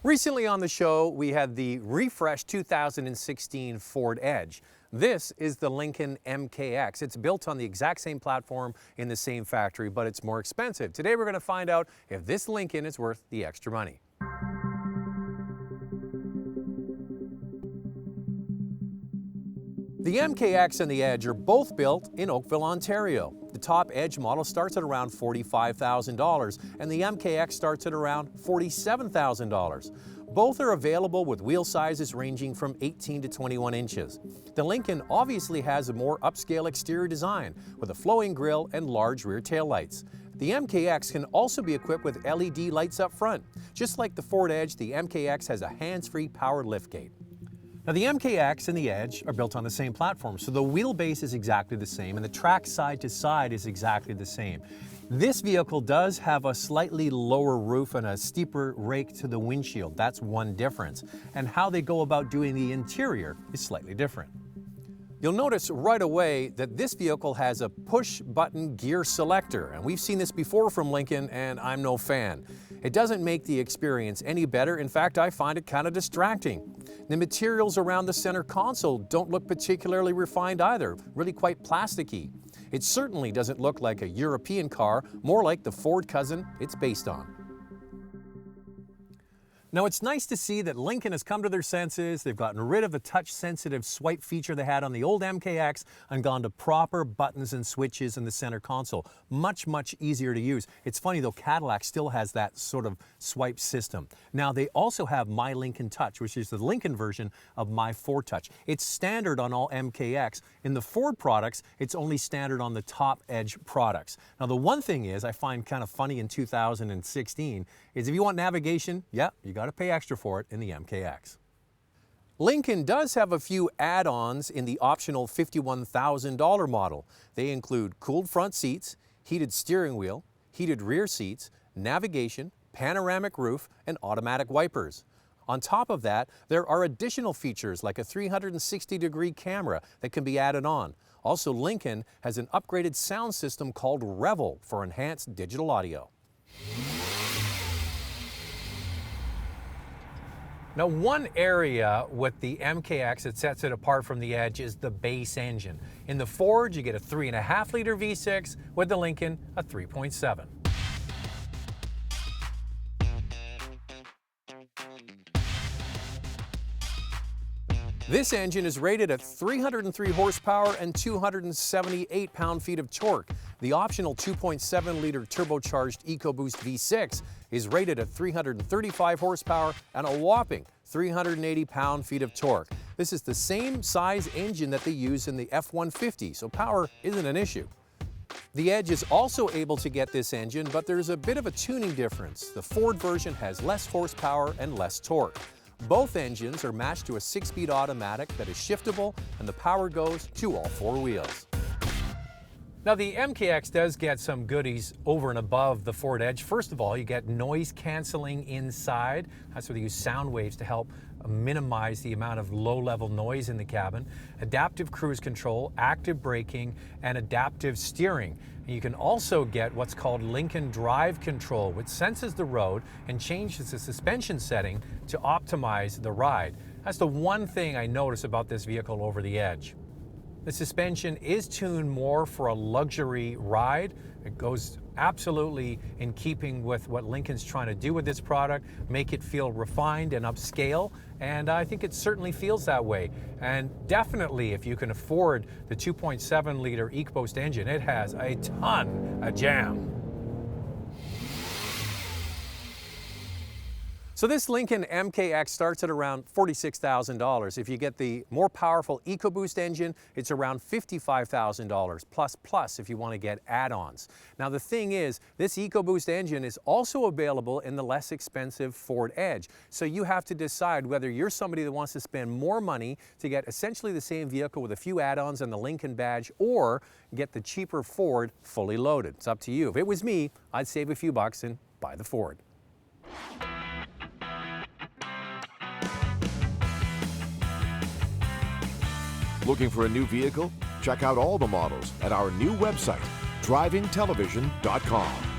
Recently on the show, we had the refreshed 2016 Ford Edge. This is the Lincoln MKX. It's built on the exact same platform in the same factory, but it's more expensive. Today we're going to find out if this Lincoln is worth the extra money. The MKX and the Edge are both built in Oakville, Ontario. The top Edge model starts at around $45,000 and the MKX starts at around $47,000. Both are available with wheel sizes ranging from 18 to 21 inches. The Lincoln obviously has a more upscale exterior design with a flowing grille and large rear taillights. The MKX can also be equipped with LED lights up front. Just like the Ford Edge, the MKX has a hands-free power liftgate. Now the MKX and the Edge are built on the same platform, so the wheelbase is exactly the same and the track side to side is exactly the same. This vehicle does have a slightly lower roof and a steeper rake to the windshield. That's one difference. And how they go about doing the interior is slightly different. You'll notice right away that this vehicle has a push-button gear selector, and we've seen this before from Lincoln, and I'm no fan. It doesn't make the experience any better. In fact, I find it kind of distracting. The materials around the center console don't look particularly refined either, really quite plasticky. It certainly doesn't look like a European car, more like the Ford cousin it's based on. Now it's nice to see that Lincoln has come to their senses. They've gotten rid of the touch-sensitive swipe feature they had on the old MKX and gone to proper buttons and switches in the center console. Much, much easier to use. It's funny though, Cadillac still has that sort of swipe system. Now they also have My Lincoln Touch, which is the Lincoln version of My Ford Touch. It's standard on all MKX. In the Ford products, it's only standard on the top Edge products. Now the one thing is I find kind of funny in 2016 is if you want navigation, yeah, you got to pay extra for it in the MKX. Lincoln does have a few add-ons in the optional $51,000 model. They include cooled front seats, heated steering wheel, heated rear seats, navigation, panoramic roof, and automatic wipers. On top of that, there are additional features like a 360-degree camera that can be added on. Also, Lincoln has an upgraded sound system called Revel for enhanced digital audio. Now one area with the MKX that sets it apart from the Edge is the base engine. In the Ford, you get a 3.5-liter V6, with the Lincoln, a 3.7. This engine is rated at 303 horsepower and 278 pound-feet of torque. The optional 2.7-liter turbocharged EcoBoost V6 is rated at 335 horsepower and a whopping 380 pound-feet of torque. This is the same size engine that they use in the F-150, so power isn't an issue. The Edge is also able to get this engine, but there's a bit of a tuning difference. The Ford version has less horsepower and less torque. Both engines are matched to a 6-speed automatic that is shiftable, and the power goes to all four wheels. Now the MKX does get some goodies over and above the Ford Edge. First of all, you get noise canceling inside. That's where they use sound waves to help minimize the amount of low-level noise in the cabin. Adaptive cruise control, active braking, and adaptive steering. And you can also get what's called Lincoln Drive Control, which senses the road and changes the suspension setting to optimize the ride. That's the one thing I notice about this vehicle over the Edge. The suspension is tuned more for a luxury ride. It goes absolutely in keeping with what Lincoln's trying to do with this product, make it feel refined and upscale, and I think it certainly feels that way. And definitely, if you can afford the 2.7-liter EcoBoost engine, it has a ton of jam. So this Lincoln MKX starts at around $46,000. If you get the more powerful EcoBoost engine, it's around $55,000 plus if you want to get add-ons. Now the thing is, this EcoBoost engine is also available in the less expensive Ford Edge. So you have to decide whether you're somebody that wants to spend more money to get essentially the same vehicle with a few add-ons and the Lincoln badge, or get the cheaper Ford fully loaded. It's up to you. If it was me, I'd save a few bucks and buy the Ford. Looking for a new vehicle? Check out all the models at our new website, drivingtelevision.com.